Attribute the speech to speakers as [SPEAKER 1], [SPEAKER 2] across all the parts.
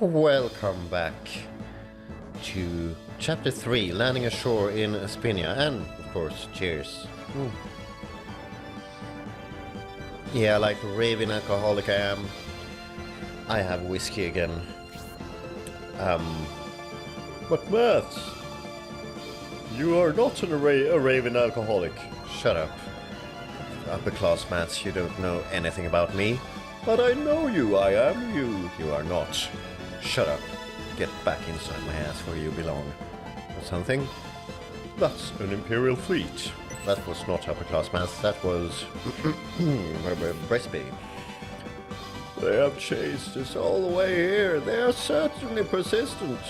[SPEAKER 1] Welcome back to Chapter 3, Landing Ashore in Aspinia, and, of course, cheers. Yeah, like a raving alcoholic I am, I have whiskey again. But Matt, you are not a raving alcoholic. Shut up. Upper class Mats, you don't know anything about me. But I know you, I am you. You are not. Shut up. Get back inside my ass where you belong. Or something? That's an Imperial fleet. That was not upper class Mats, that was Brisby. They have chased us all the way here. They are certainly persistent.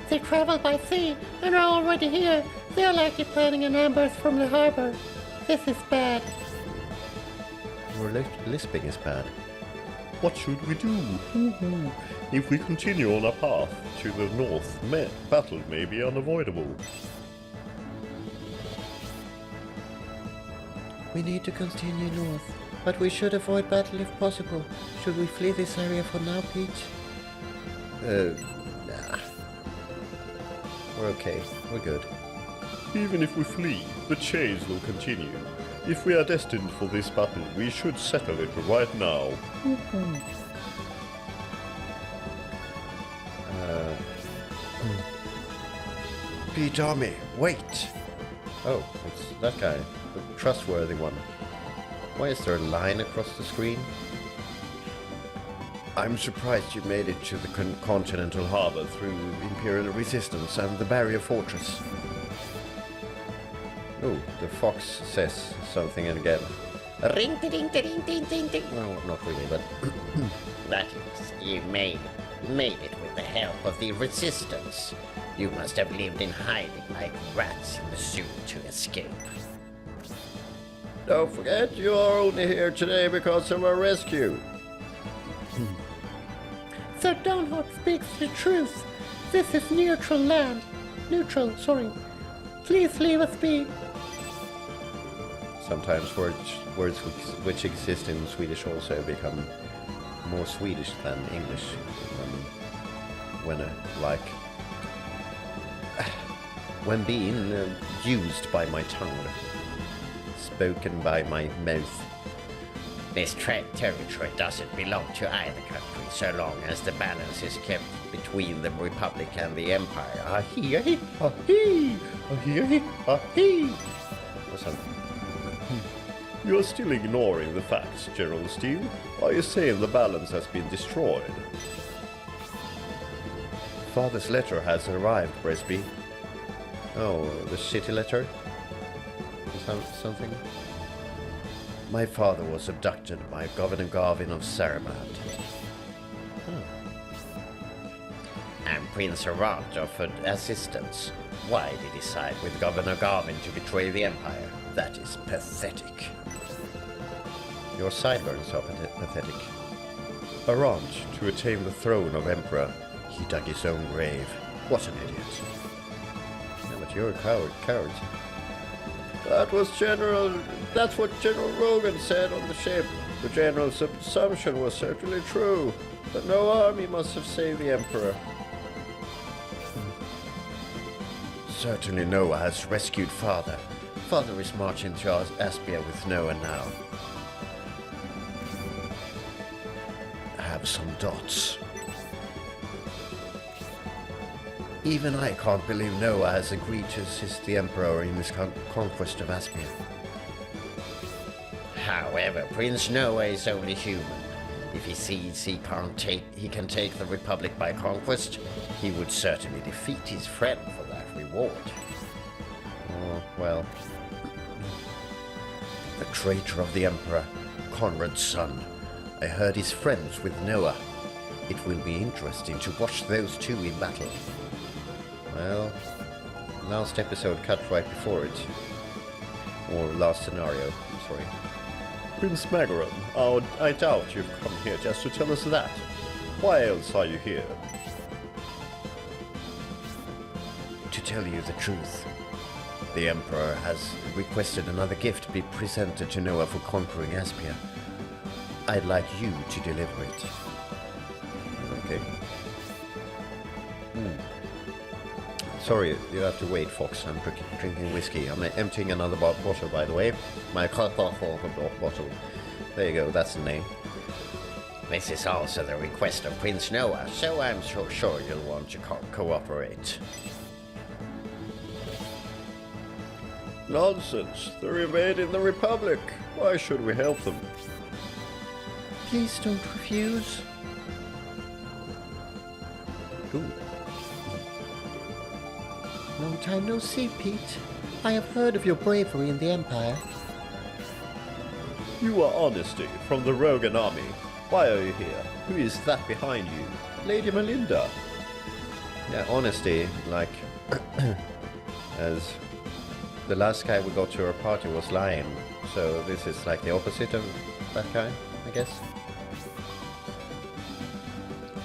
[SPEAKER 2] They traveled by sea and are already here. They are likely planning an ambush from the harbor. This is bad.
[SPEAKER 1] Your lisping is bad.
[SPEAKER 3] What should we do? If we continue on our path to the north, battle may be unavoidable.
[SPEAKER 2] We need to continue north, but we should avoid battle if possible. Should we flee this area for now, Pete?
[SPEAKER 1] Nah. We're okay. We're good.
[SPEAKER 3] Even if we flee, the chase will continue. If we are destined for this battle, we should settle it right now.
[SPEAKER 1] Pete Army, wait! Oh, it's that guy. The trustworthy one. Why is there a line across the screen? I'm surprised you made it to the continental harbor through Imperial resistance and the barrier fortress. Oh, the fox says something again.
[SPEAKER 2] Ring, ding, ding, ding, ding, ding.
[SPEAKER 1] No, not really, but...
[SPEAKER 2] That is, you made it with the help of the resistance. You must have lived in hiding like rats in the zoo to escape.
[SPEAKER 1] Don't forget, you are only here today because of our rescue.
[SPEAKER 2] Sir Downhart speaks the truth. This is neutral land. Sorry. Please leave us be.
[SPEAKER 1] Sometimes words which exist in Swedish also become more Swedish than English when being used by my tongue, spoken by my mouth.
[SPEAKER 2] This territory doesn't belong to either country so long as the balance is kept between the Republic and the Empire.
[SPEAKER 1] Ah-hee, ah-hee, ah-hee, ah-hee. Or something.
[SPEAKER 3] You are still ignoring the facts, General Steele. Are you saying the balance has been destroyed?
[SPEAKER 1] Father's letter has arrived, Brisby. Oh, the shitty letter? Something? My father was abducted by Governor Garvin of Saramand.
[SPEAKER 2] And Prince Arant offered assistance. Why did he side with Governor Garvin to betray the Empire?
[SPEAKER 1] That is pathetic. Your sideburns are pathetic. Arant, to attain the throne of Emperor, he dug his own grave. What an idiot. Yeah, but you're a coward. That's what General Rogan said on the ship. The general's assumption was certainly true, that no army must have saved the Emperor. Certainly Noah has rescued Father. Father is marching to Aspia with Noah now. Have some dots. Even I can't believe Noah has agreed to assist the Emperor in his conquest of Aspia.
[SPEAKER 2] However, Prince Noah is only human. If he sees he can take the Republic by conquest, he would certainly defeat his friend for that reward.
[SPEAKER 1] Oh, well. The traitor of the Emperor, Conrad's son. I heard he's friends with Noah. It will be interesting to watch those two in battle. Well, last episode cut right before it. Or last scenario, sorry.
[SPEAKER 3] Prince Magaran, I doubt you've come here just to tell us that. Why else are you here?
[SPEAKER 1] To tell you the truth, the Emperor has requested another gift be presented to Noah for conquering Aspia. I'd like you to deliver it. Okay. Sorry, you have to wait, Fox. I'm drinking whiskey. I'm emptying another bottle, by the way. My bottle. There you go, that's the name.
[SPEAKER 2] This is also the request of Prince Noah, so I'm sure you'll want to cooperate.
[SPEAKER 1] Nonsense. They're invading the Republic. Why should we help them?
[SPEAKER 2] Please don't refuse.
[SPEAKER 1] Ooh.
[SPEAKER 2] Long time no see, Pete. I have heard of your bravery in the Empire.
[SPEAKER 1] You are Honesty from the Rogan Army. Why are you here? Who is that behind you? Lady Melinda. Yeah, Honesty, like... as... the last guy we got to our party was lying. So this is like the opposite of that guy, I guess.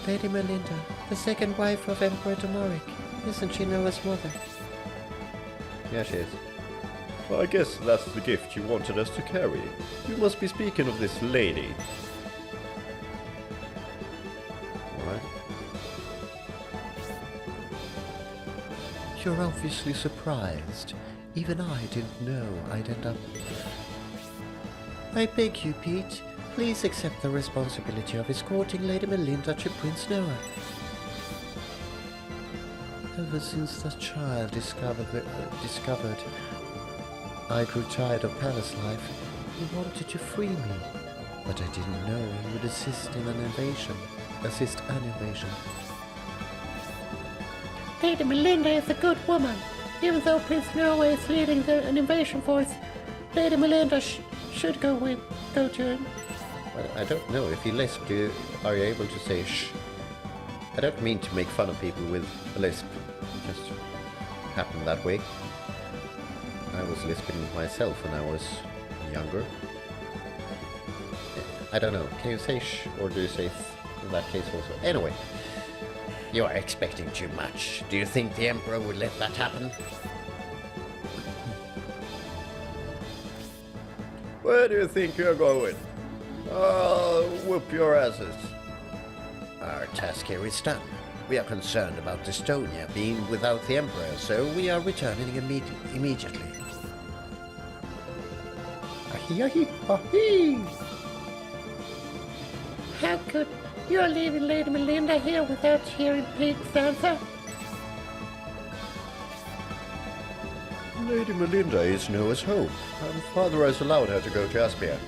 [SPEAKER 2] Lady Melinda, the second wife of Emperor Domoric. Isn't she Noah's mother?
[SPEAKER 1] Yeah, she is. Well, I guess that's the gift you wanted us to carry. You must be speaking of this lady. Alright.
[SPEAKER 2] You're obviously surprised. Even I didn't know I'd end up... I beg you, Pete, please accept the responsibility of escorting Lady Melinda to Prince Noah. Ever since that child discovered I grew tired of palace life, he wanted to free me. But I didn't know he would assist an invasion.
[SPEAKER 4] Lady Melinda is a good woman. Even though Prince Noah is leading an invasion force, Lady Melinda should go to him.
[SPEAKER 1] Well, I don't know. If you lisp, are you able to say shh? I don't mean to make fun of people with a lisp. It just happened that way. I was lisping myself when I was younger. I don't know. Can you say shh, or do you say in that case also? Anyway.
[SPEAKER 2] You are expecting too much. Do you think the Emperor would let that happen?
[SPEAKER 1] Where do you think you're going? I'll whoop your asses.
[SPEAKER 2] Our task here is done. We are concerned about Estonia being without the Emperor, so we are returning immediately.
[SPEAKER 4] How could you leaving Lady Melinda here without hearing Pete's answer?
[SPEAKER 1] Lady Melinda is Noah's hope, and Father has allowed her to go to Aspia.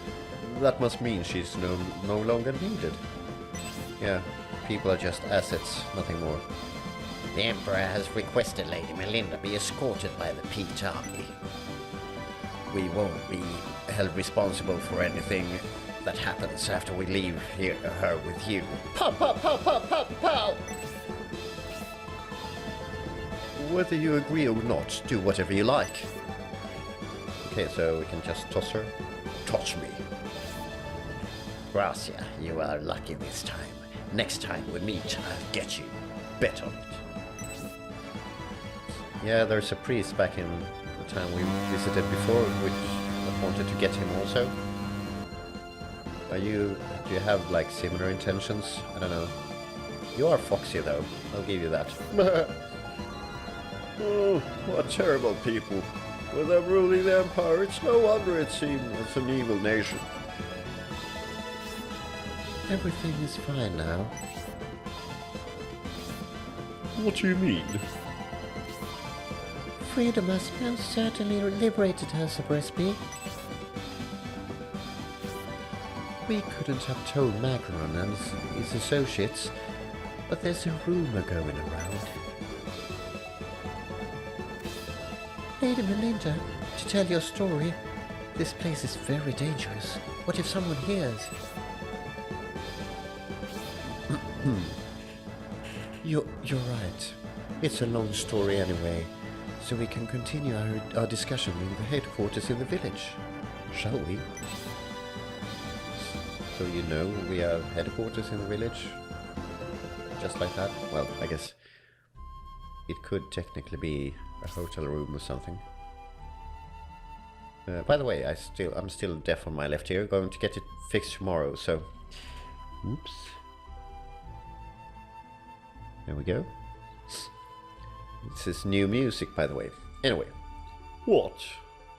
[SPEAKER 1] That must mean she's no longer needed. Yeah, people are just assets, nothing more.
[SPEAKER 2] The Emperor has requested Lady Melinda be escorted by the Pete Army. We won't be held responsible for anything that happens after we leave her with you.
[SPEAKER 4] Pow, pow, pow, pow, pow, pow!
[SPEAKER 1] Whether you agree or not, do whatever you like. Okay, so we can just toss her. Touch me.
[SPEAKER 2] Gracia, you are lucky this time. Next time we meet, I'll get you. Bet on it.
[SPEAKER 1] Yeah, there's a priest back in the town we visited before, which wanted to get him also. Do you have like similar intentions? I don't know. You are foxy though, I'll give you that. Oh, what terrible people. With them ruling the empire, it's no wonder it seems it's an evil nation.
[SPEAKER 2] Everything is fine now.
[SPEAKER 3] What do you mean?
[SPEAKER 4] Freedom has most certainly liberated her, Sir Brisby.
[SPEAKER 2] We couldn't have told Macaron and his associates, but there's a rumor going around.
[SPEAKER 4] Lady Melinda, to tell your story, this place is very dangerous. What if someone hears?
[SPEAKER 2] You're right. It's a long story anyway, so we can continue our discussion in the headquarters in the village, shall we?
[SPEAKER 1] So you know we have headquarters in the village? Just like that? Well, I guess it could technically be a hotel room or something. By the way, I'm still deaf on my left ear. Going to get it fixed tomorrow, so... Oops. There we go. This is new music, by the way. Anyway.
[SPEAKER 3] What?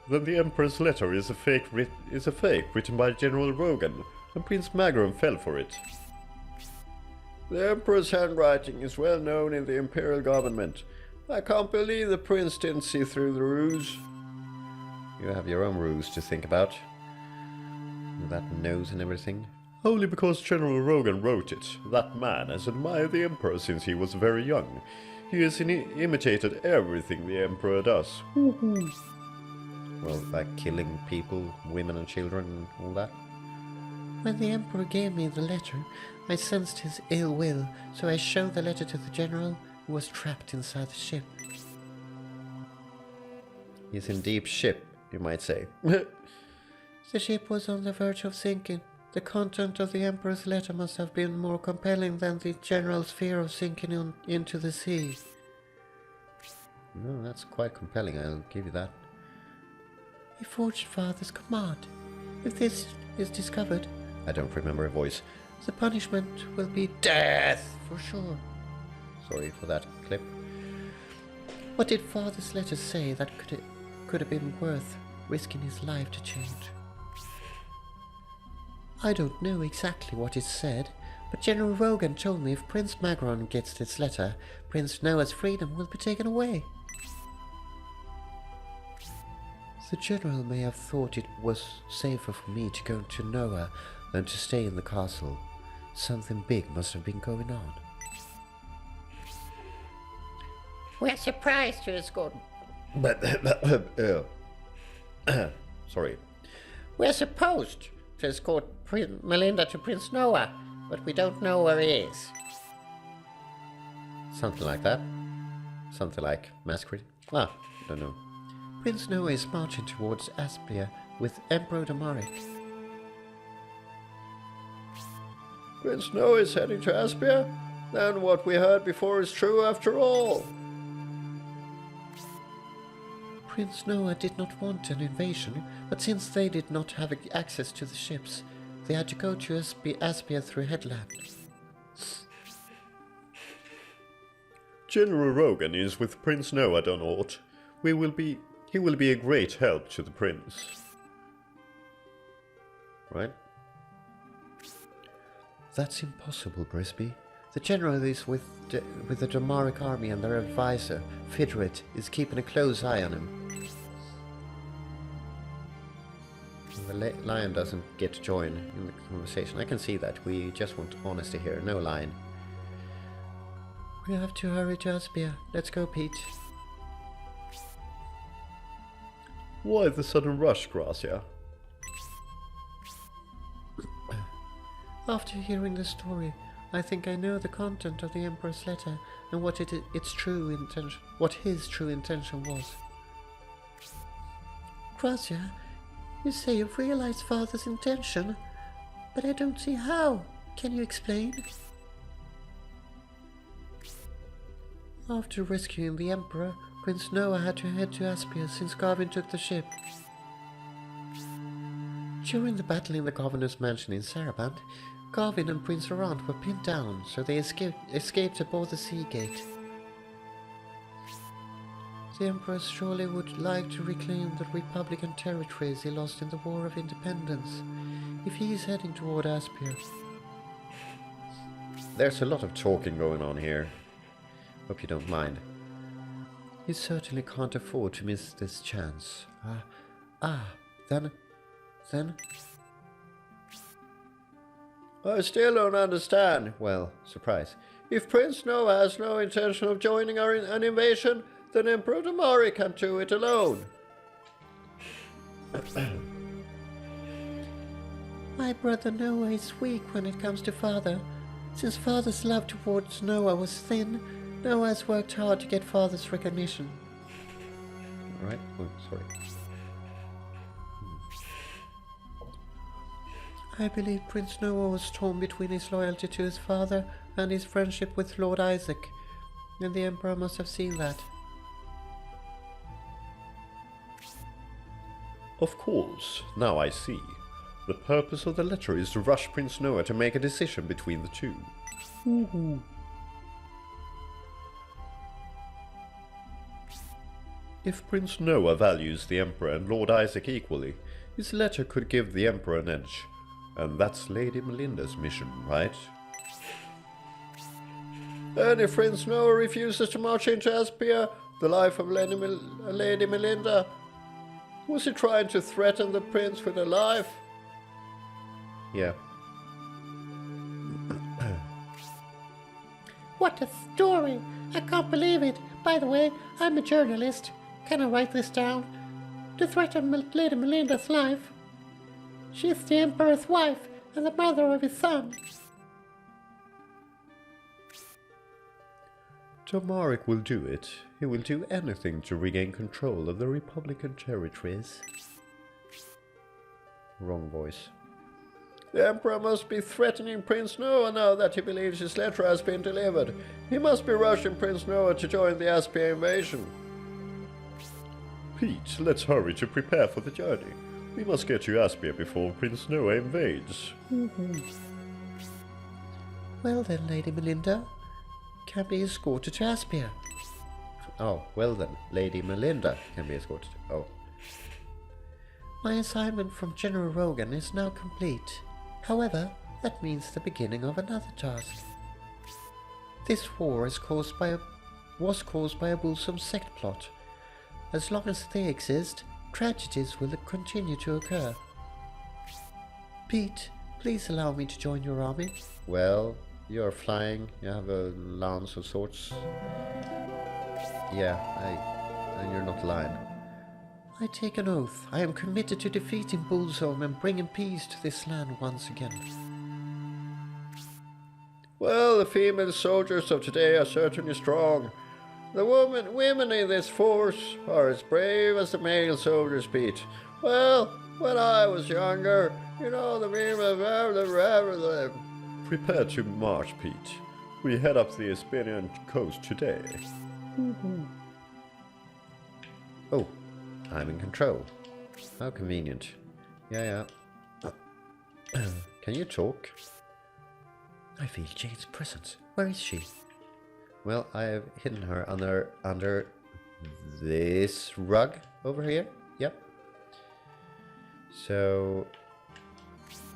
[SPEAKER 3] Then the Emperor's letter is a fake written by General Rogan, and Prince Magron fell for it.
[SPEAKER 1] The Emperor's handwriting is well known in the Imperial government. I can't believe the Prince didn't see through the ruse. You have your own ruse to think about. That nose and everything.
[SPEAKER 3] Only because General Rogan wrote it. That man has admired the Emperor since he was very young. He has imitated everything the Emperor does.
[SPEAKER 1] Well, like killing people, women and children and all that.
[SPEAKER 4] When the Emperor gave me the letter, I sensed his ill will, so I showed the letter to the general, who was trapped inside the ship.
[SPEAKER 1] He's in deep ship, you might say.
[SPEAKER 4] The ship was on the verge of sinking. The content of the Emperor's letter must have been more compelling than the general's fear of sinking into the sea.
[SPEAKER 1] No, that's quite compelling, I'll give you that.
[SPEAKER 4] He forged Father's command. If this is discovered,
[SPEAKER 1] I don't remember a voice.
[SPEAKER 4] the punishment will be death, for sure.
[SPEAKER 1] Sorry for that clip.
[SPEAKER 4] What did Father's letter say that could have been worth risking his life to change? I don't know exactly what it said, but General Rogan told me if Prince Magron gets this letter, Prince Noah's freedom will be taken away. The general may have thought it was safer for me to go to Noah than to stay in the castle. Something big must have been going on.
[SPEAKER 2] We're surprised to escort.
[SPEAKER 1] Sorry.
[SPEAKER 2] We're supposed to escort Melinda to Prince Noah, but we don't know where he is.
[SPEAKER 1] Something like that. Something like Masquerade. I don't know.
[SPEAKER 4] Prince Noah is marching towards Aspia with Emperor Damaric.
[SPEAKER 1] Prince Noah is heading to Aspia? Then what we heard before is true after all.
[SPEAKER 4] Prince Noah did not want an invasion, but since they did not have access to the ships, they had to go to Aspia through Headland.
[SPEAKER 3] General Rogan is with Prince Noah Donort. He will be a great help to the prince.
[SPEAKER 1] Right?
[SPEAKER 4] That's impossible, Brisby. The general is with the Damaric army, and their advisor, Fidret, is keeping a close eye on him.
[SPEAKER 1] The lion doesn't get to join in the conversation. I can see that. We just want honesty here. No lion.
[SPEAKER 4] We have to hurry to Aspia. Let's go, Pete.
[SPEAKER 3] Why the sudden rush, Gracia?
[SPEAKER 4] After hearing the story, I think I know the content of the Emperor's letter and what his true intention was. Gracia, you say you've realized Father's intention, but I don't see how. Can you explain? After rescuing the Emperor, Prince Noah had to head to Aspia since Garvin took the ship. During the battle in the Governor's mansion in Saraband, Garvin and Prince Arant were pinned down, so they escaped aboard the Sea Gate. The Emperor surely would like to reclaim the Republican territories he lost in the War of Independence, if he is heading toward Aspia.
[SPEAKER 1] There's a lot of talking going on here. Hope you don't mind.
[SPEAKER 4] You certainly can't afford to miss this chance. Then...
[SPEAKER 1] I still don't understand. Well, surprise. If Prince Noah has no intention of joining an invasion, then Emperor Damari can do it alone.
[SPEAKER 4] My brother Noah is weak when it comes to Father. Since Father's love towards Noah was thin, Noah has worked hard to get Father's recognition.
[SPEAKER 1] Alright, oh, sorry.
[SPEAKER 4] I believe Prince Noah was torn between his loyalty to his father and his friendship with Lord Isaac, and the Emperor must have seen that.
[SPEAKER 3] Of course, now I see. The purpose of the letter is to rush Prince Noah to make a decision between the two. If Prince Noah values the Emperor and Lord Isaac equally, his letter could give the Emperor an edge. And that's Lady Melinda's mission, right?
[SPEAKER 1] And if Prince Noah refuses to march into Aspia, the life of Lady Melinda, was he trying to threaten the prince with her life?
[SPEAKER 3] Yeah.
[SPEAKER 4] What a story! I can't believe it. By the way, I'm a journalist. Can I write this down? To threaten Lady Melinda's life. She's the Emperor's wife and the mother of his son.
[SPEAKER 3] Tomarik will do it. He will do anything to regain control of the Republican territories. Wrong voice.
[SPEAKER 1] The Emperor must be threatening Prince Noah now that he believes his letter has been delivered. He must be rushing Prince Noah to join the Aspia invasion.
[SPEAKER 3] Pete, let's hurry to prepare for the journey. We must get to Aspia before Prince Noah invades.
[SPEAKER 4] Well then, Lady Melinda, can be escorted to Aspia.
[SPEAKER 2] Oh, well then, Lady Melinda can be escorted. Oh.
[SPEAKER 4] My assignment from General Rogan is now complete. However, that means the beginning of another task. This war was caused by a Wilson sect plot. As long as they exist, tragedies will continue to occur. Pete, please allow me to join your army.
[SPEAKER 2] Well, you're flying, you have a lance of sorts. Yeah, and you're not lying.
[SPEAKER 4] I take an oath. I am committed to defeating Bullzone and bringing peace to this land once again.
[SPEAKER 1] Well, the female soldiers of today are certainly strong. The women in this force are as brave as the male soldiers, Pete. Well, when I was younger, you know, the women...
[SPEAKER 3] Prepare to march, Pete. We head up the Ispanian coast today.
[SPEAKER 2] Oh, I'm in control. How convenient. Yeah. Can you talk?
[SPEAKER 4] I feel Jade's presence. Where is she?
[SPEAKER 2] Well, I have hidden her under this rug over here. Yep. So,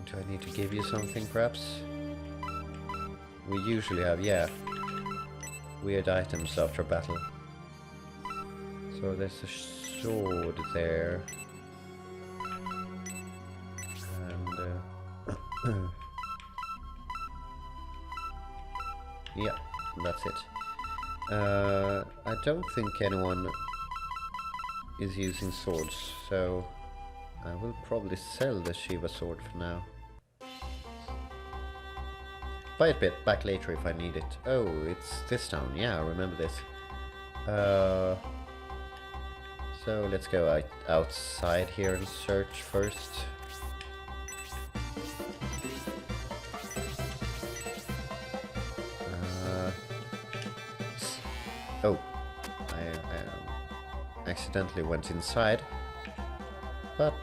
[SPEAKER 2] do I need to give you something, perhaps? We usually have, yeah, weird items after battle. So there's a sword there. And, yeah, that's it. I don't think anyone is using swords, so I will probably sell the Shiva sword for now. Buy it back later if I need it. Oh, it's this town. Yeah, I remember this. So let's go outside here and search first. Oh, I accidentally went inside, but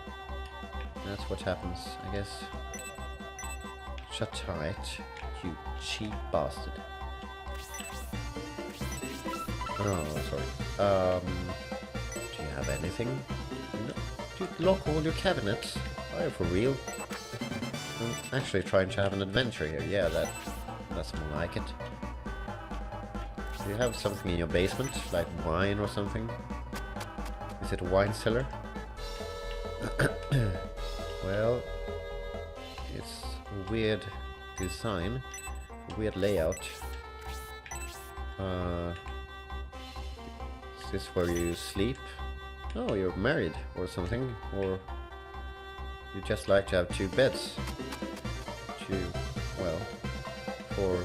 [SPEAKER 2] that's what happens, I guess. Shut tight, you cheap bastard. Oh, sorry. Do you have anything? No. Do you lock all your cabinets? Are you for real? I'm actually trying to have an adventure here. Yeah, that's more like it. Do you have something in your basement, like wine or something? Is it a wine cellar? Well, it's a weird design, a weird layout. Is this where you sleep? Oh, you're married or something, or you just like to have two beds. Well, for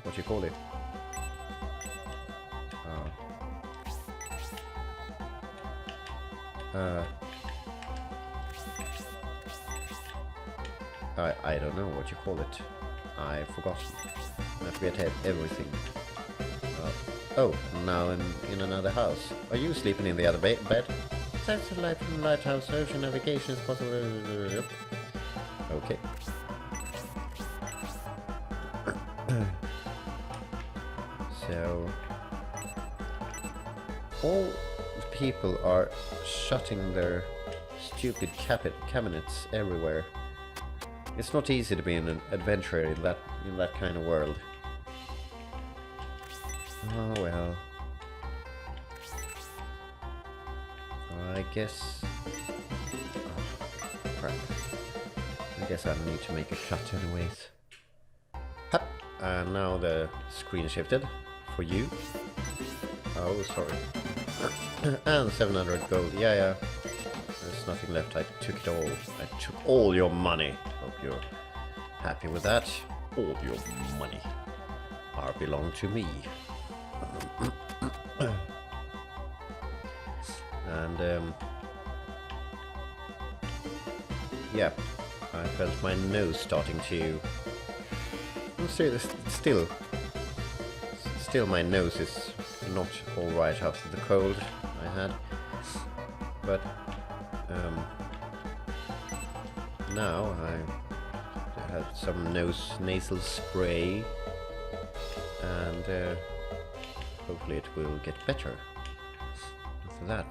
[SPEAKER 2] what do you call it? I don't know what you call it. I've forgotten. I forget everything. Oh, now in another house. Are you sleeping in the other bed? Satellite from the lighthouse. Ocean navigation is possible. Okay. So
[SPEAKER 1] all the people are shutting their stupid cabinets everywhere. It's not easy to be an adventurer in that kind of world. Oh well. I guess... Oh, crap. I guess I need to make a cut anyways. Hup. And now the screen shifted for you. Oh, sorry. And 700 gold. Yeah. There's nothing left. I took it all. I took all your money. Hope you're happy with that. All your money belong to me. And yeah, I felt my nose starting to... Still my nose is not alright after the cold I had. But now I had some nasal spray, and hopefully it will get better after that.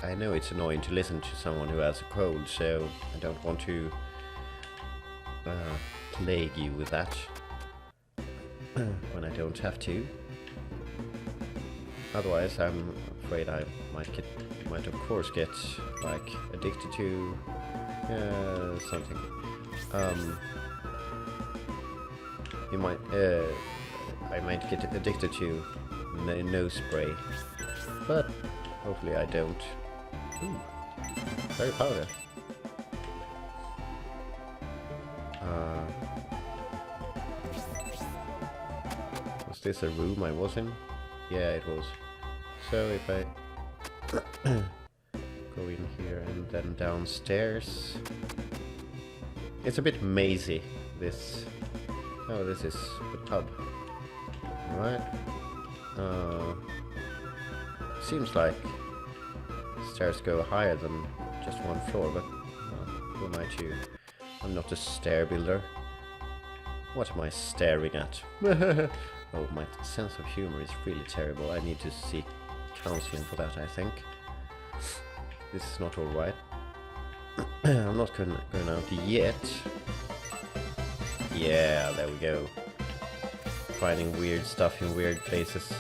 [SPEAKER 1] I know it's annoying to listen to someone who has a cold, so I don't want to plague you with that when I don't have to. Otherwise, I'm afraid I might of course get like addicted to something. I might get addicted to nose spray, but hopefully I don't. Ooh, fairy powder. Was this a room I was in? Yeah, it was. So if I go in here and then downstairs, it's a bit mazy. This. Oh, this is the pub. Right. Seems like stairs go higher than just one floor, but who am I to? I'm not a stair builder. What am I staring at? Oh, my sense of humor is really terrible. I need to seek counseling for that, I think. This is not alright. I'm not going out yet. Yeah, there we go. Finding weird stuff in weird places.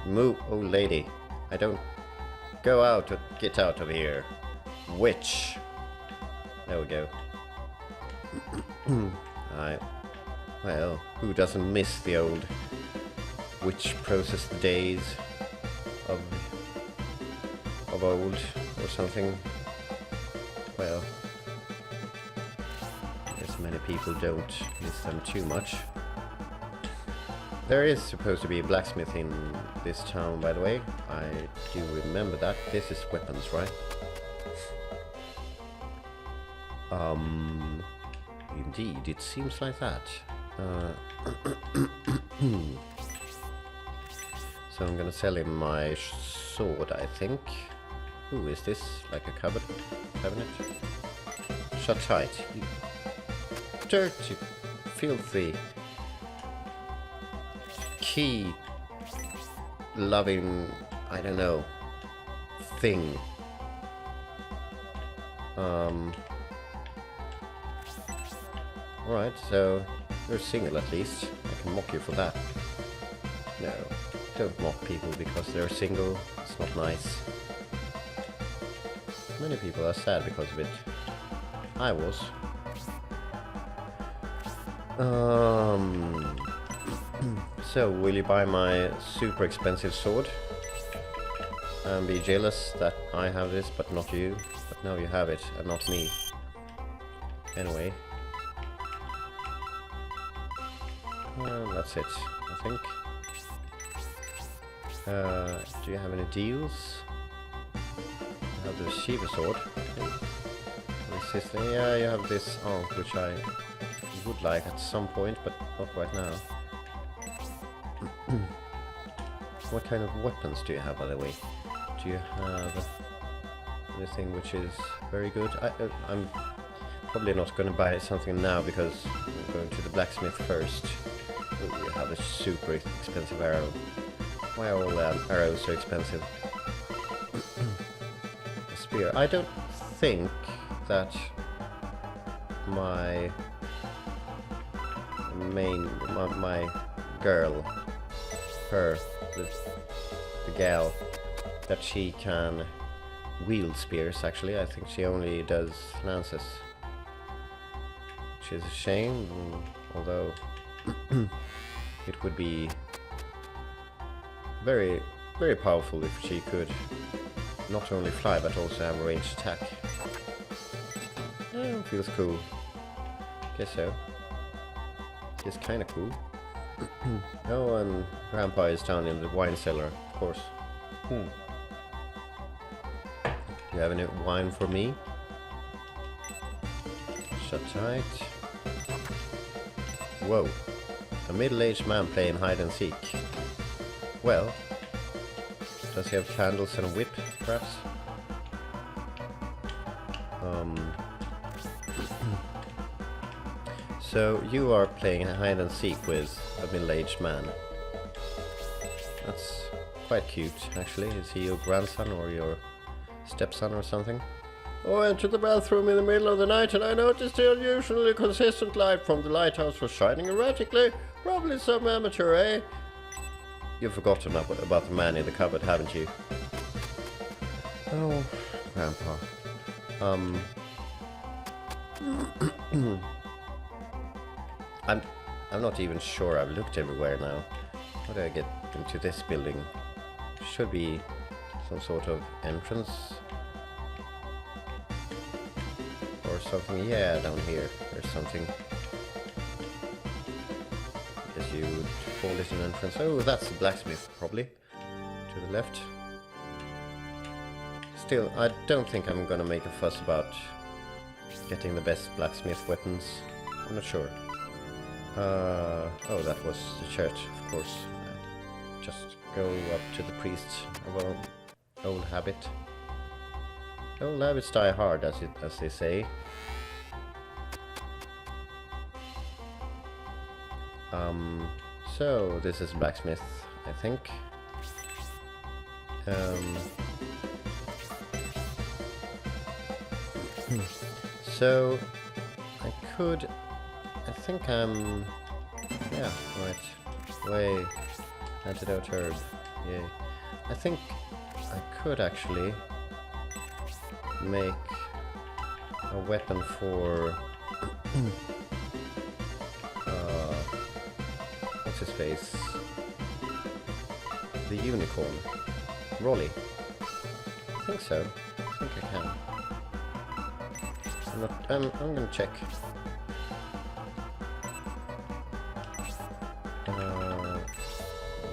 [SPEAKER 1] Move, old lady. I don't... Go out, get out of here. Witch. There we go. Well, who doesn't miss the old witch process days of old or something? Well, I guess many people don't miss them too much. There is supposed to be a blacksmith in this town, by the way. I do remember that. This is weapons, right? Indeed, it seems like that. So I'm gonna sell him my sword, I think. Ooh, is this like a cabinet? Shut tight. You dirty, filthy, key loving, I don't know, thing. Alright, so you're single at least. I can mock you for that. No, don't mock people because they're single. It's not nice. Many people are sad because of it. I was. So, will you buy my super expensive sword? And be jealous that I have this, but not you. But now you have it, and not me. Anyway. That's it, I think. Do you have any deals? I have the Shiva sword. Resisting. Yeah, you have this ankh, which I would like at some point, but not right now. What kind of weapons do you have, by the way? Do you have anything which is very good? I'm probably not going to buy something now because I'm going to the blacksmith first. Ooh, you have a super expensive arrow. Why are all arrows so expensive? A spear. I don't think that my my girl, the gal, that she can wield spears. Actually, I think she only does lances, which is a shame, although it would be very, very powerful if she could not only fly but also have a ranged attack. Feels cool. Guess so. Guess kinda cool. Oh, and Grandpa is down in the wine cellar, of course. Do you have any wine for me? Shut tight. Whoa. A middle-aged man playing hide and seek. Well, does he have candles and a whip, perhaps? So you are playing hide and seek with a middle-aged man. That's quite cute, actually. Is he your grandson or your stepson or something? Oh, I entered the bathroom in the middle of the night and I noticed the unusually consistent light from the lighthouse was shining erratically. Probably some amateur, eh? You've forgotten about the man in the cupboard, haven't you? Oh, Grandpa. I'm not even sure. I've looked everywhere now. How do I get into this building? Should be some sort of entrance or something. Yeah, down here there's something. Guess you would call it an entrance. Oh, that's the blacksmith, probably. To the left. Still, I don't think I'm gonna make a fuss about getting the best blacksmith weapons. I'm not sure. Oh, that was the church, of course. Just go up to the priest of old habit. Old habits die hard, as they say. So this is blacksmith, I think. So I think I'm, yeah, right, way, antidote herb, yay. I think I could actually make a weapon for, what's his face, the unicorn, Rolly. I think so, I think I can. I'm gonna check.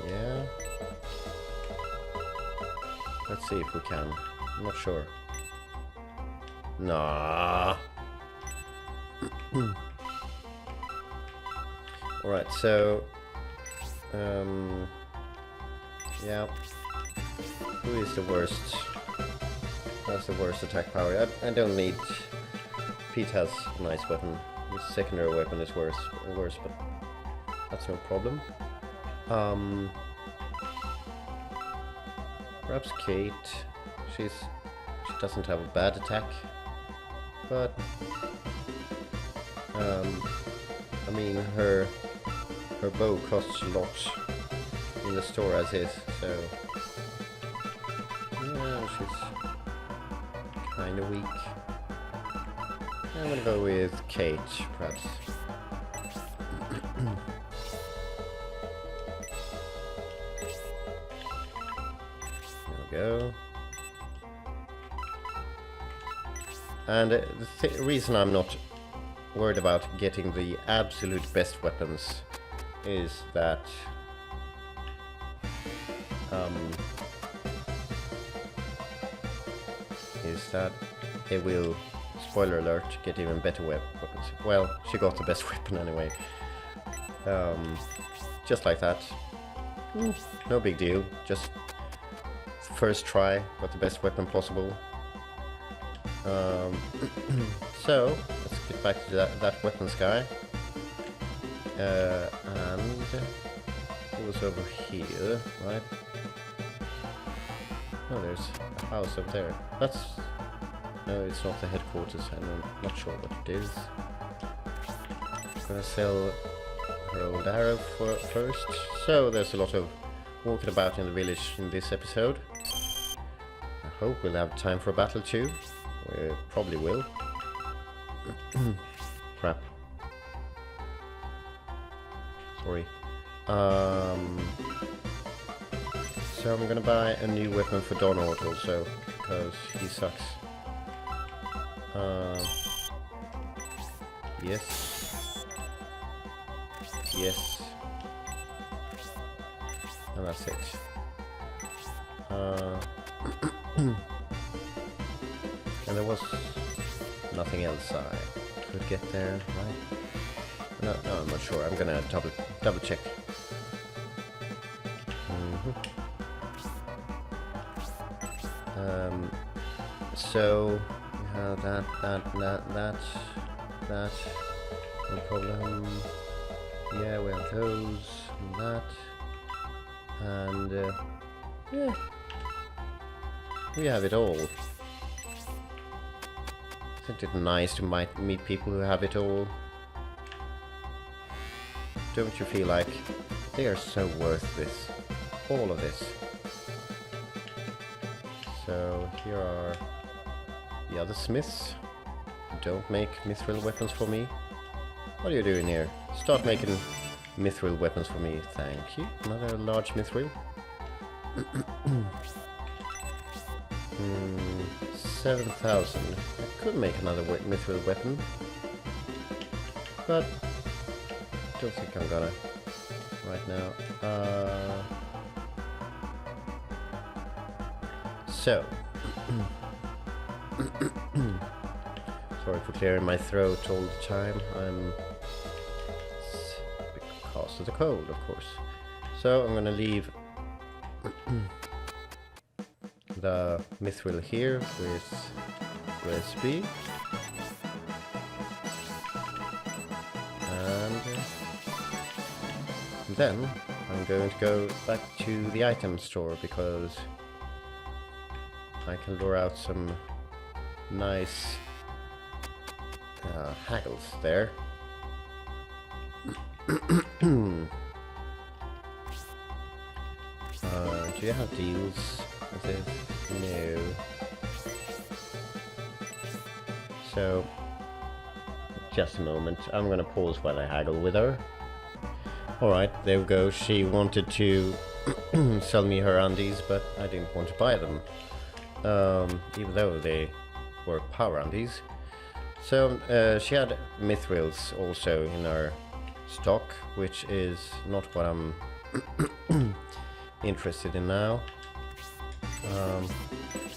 [SPEAKER 1] Yeah. Let's see if we can. I'm not sure. Nah. Alright, so yeah. Who is the worst? That's the worst attack power. I don't need. Pete has a nice weapon. His secondary weapon is worse, but that's no problem. Perhaps Kate. She doesn't have a bad attack, but I mean her bow costs a lot in the store as is, so yeah, she's kind of weak. I'm gonna go with Kate, perhaps. There we go. And the reason I'm not worried about getting the absolute best weapons is that they will, spoiler alert, get even better weapons. Well, she got the best weapon anyway. Just like that. No big deal. Just first try, got the best weapon possible. So, let's get back to that weapons guy. And
[SPEAKER 2] It was over here, right? Oh, there's a house over there. That's... No, it's not the headquarters. I'm not sure what it is. I'm gonna sell her old arrow first. So there's a lot of walking about in the village in this episode. I hope we'll have time for a battle too. We probably will. Crap. Sorry. So I'm gonna buy a new weapon for Donald also, because he sucks. Yes. Yes. And that's it. And there was nothing else I could get there, right? No, I'm not sure. I'm gonna double check. So we have that. No problem. Yeah, we have those and that. And yeah, we have it all. Isn't it nice to meet people who have it all? Don't you feel like they are so worth this? All of this. So here are the other smiths. Don't make mithril weapons for me. What are you doing here? Start making mithril weapons for me. Thank you. Another large mithril. 7,000. I could make another mithril weapon, but don't think I'm gonna right now. So, sorry for clearing my throat all the time. It's because of the cold, of course. So I'm gonna leave the mithril here with recipe, and then I'm going to go back to the item store because I can lure out some nice haggles there. Do you have deals with this? No. So, just a moment. I'm gonna pause while I haggle with her. Alright, there we go. She wanted to sell me her undies, but I didn't want to buy them. Even though they were power undies. So she had mithrils also in her stock, which is not what I'm interested in now.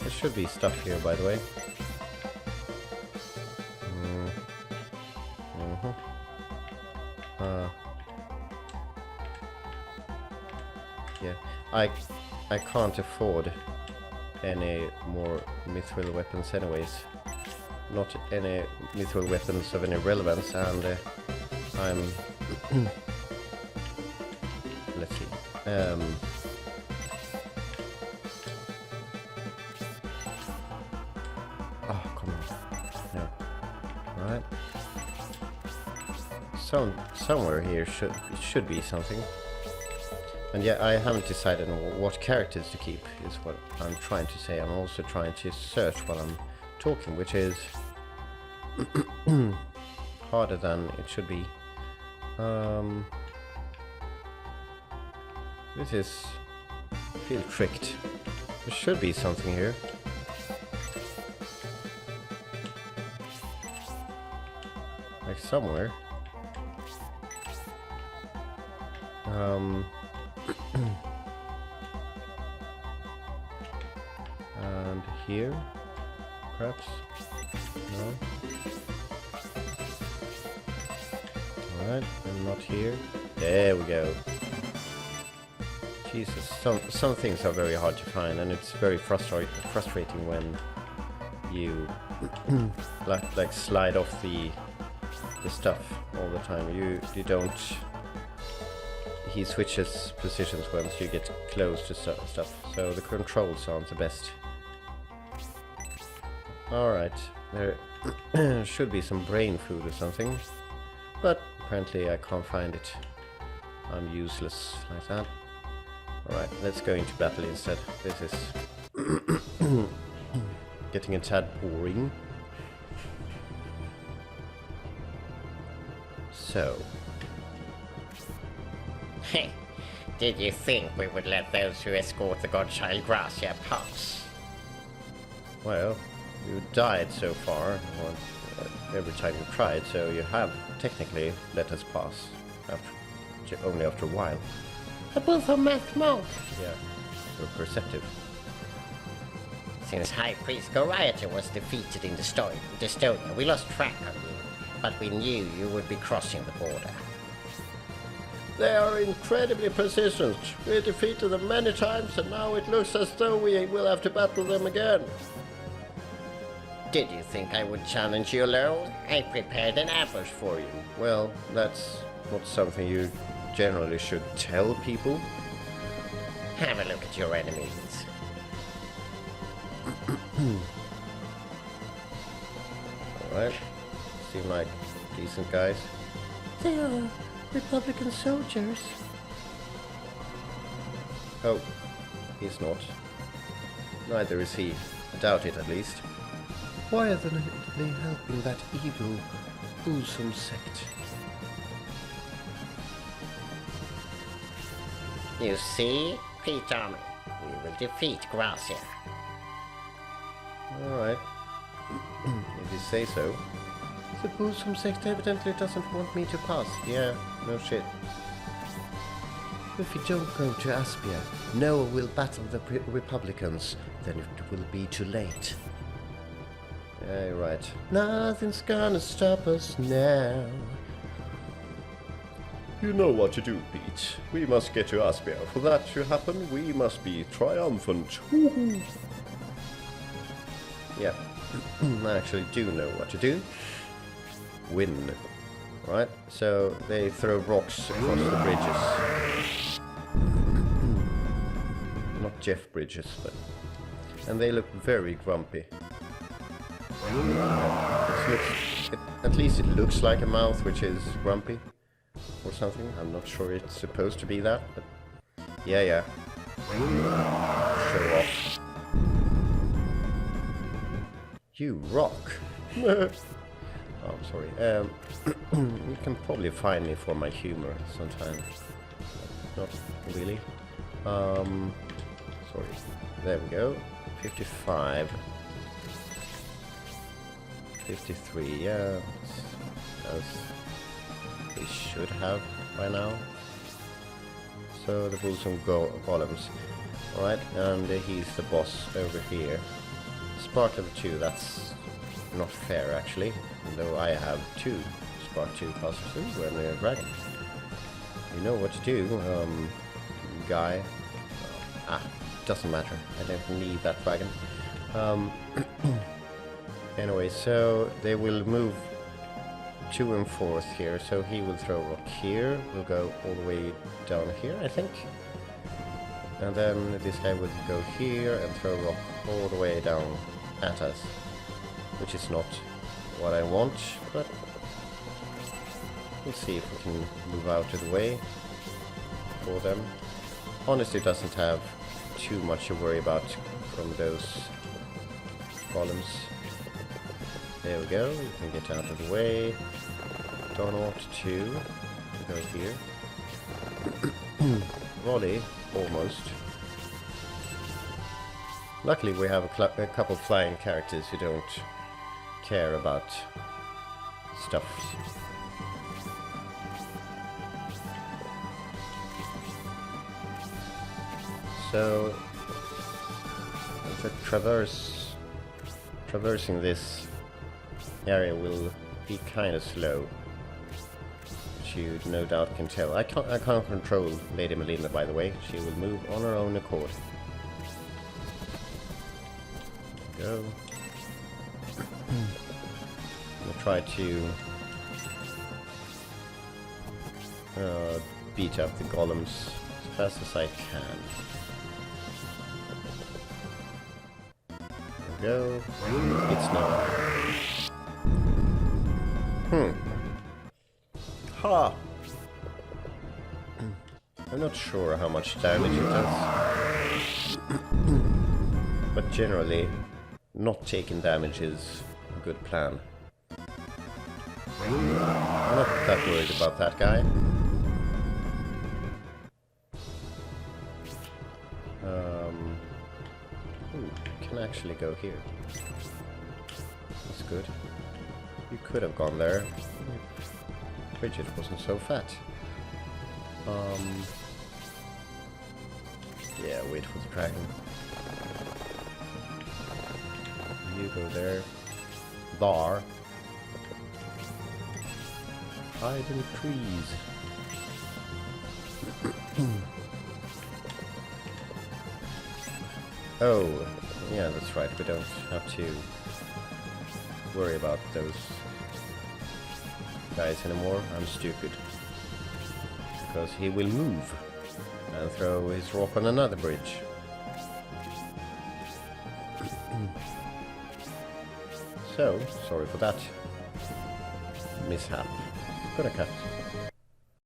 [SPEAKER 2] There should be stuff here, by the way. Yeah, I can't afford any more mithril weapons anyways. Not any mithril weapons of any relevance, and I'm let's see. Oh, come on. No. Alright. Somewhere here should be something. And yeah, I haven't decided on what characters to keep, is what I'm trying to say. I'm also trying to search while I'm talking, which is harder than it should be. This is... I feel tricked. There should be something here. Like somewhere. And here, perhaps? No? Alright, and not here. There we go. Jesus, some things are very hard to find, and it's very frustrating when you like slide off the stuff all the time. You don't
[SPEAKER 3] he switches positions once you get close to stuff, so the controls aren't the best. Alright, there should be some brain food or something, but apparently I can't find it. I'm useless like that. Alright, let's go into battle instead. This is getting a tad boring. So.
[SPEAKER 2] Did you think we would let those who escort the godchild Gracia pass?
[SPEAKER 3] Well, you died so far, or every time you tried, so you have technically let us pass. Only after a while.
[SPEAKER 2] A both of math monk.
[SPEAKER 3] Yeah, you're perceptive.
[SPEAKER 2] Since High Priest Goriator was defeated in Destonia, we lost track of you, but we knew you would be crossing the border.
[SPEAKER 3] They are incredibly persistent. We defeated them many times, and now it looks as though we will have to battle them again.
[SPEAKER 2] Did you think I would challenge you alone? I prepared an ambush for you.
[SPEAKER 3] Well, that's not something you generally should tell people.
[SPEAKER 2] Have a look at your enemies.
[SPEAKER 3] Alright. Seem like decent guys.
[SPEAKER 4] They are Republican soldiers.
[SPEAKER 3] Oh, he's not. Neither is he. Doubt it, at least.
[SPEAKER 4] Why are they helping that evil Usum sect?
[SPEAKER 2] You see, Pete Army, we will defeat Gracia.
[SPEAKER 3] Alright. If you say so.
[SPEAKER 4] The Usum sect evidently doesn't want me to pass.
[SPEAKER 3] Yeah, no shit.
[SPEAKER 4] If we don't go to Aspia, Noah will battle the Republicans. Then it will be too late.
[SPEAKER 3] Yeah, you're right.
[SPEAKER 4] Nothing's gonna stop us now.
[SPEAKER 1] You know what to do, Pete. We must get to Aspia. For that to happen, we must be triumphant. Woohoo!
[SPEAKER 3] Yeah, I actually do know what to do. Win. Right, so they throw rocks across the bridges. Not Jeff Bridges, but... And they look very grumpy. At least it looks like a mouth which is grumpy. Or something. I'm not sure it's supposed to be that, but... Yeah. Show off. You rock. Oh, I'm sorry. You can probably find me for my humor sometimes. Not really. Sorry. There we go. 55. 53, yeah. As we should have by now. So the Bulls Golems. Alright, and he's the boss over here. Spark level 2, that's not fair actually. Though I have 2 Spark 2 processors and a dragon. You know what to do, guy. Doesn't matter. I don't need that dragon. Anyway, so they will move 2 and 4th here. So he will throw a rock here. We'll go all the way down here, I think. And then this guy would go here and throw a rock all the way down at us. Which is not what I want, but we'll see if we can move out of the way for them. Honestly, doesn't have too much to worry about from those columns. There we go, you can get out of the way. Don't want to go here. Volley, almost. Luckily we have a couple flying characters who don't care about stuff. So the traversing this area will be kind of slow, which you no doubt can tell. I can't control Lady Melinda, by the way. She will move on her own accord. Go. We'll try to beat up the golems as fast as I can. There we go. It's not. Ha! I'm not sure how much damage it does. But generally, not taking damage is a good plan. I'm not that worried about that guy. Can actually go here. That's good. You could have gone there. Bridget wasn't so fat. Yeah, wait for the dragon. You go there. There. Hide in the trees. Oh, yeah, that's right. We don't have to worry about those guys anymore. I'm stupid. Because he will move and throw his rock on another bridge. So, sorry for that mishap. Gonna cut.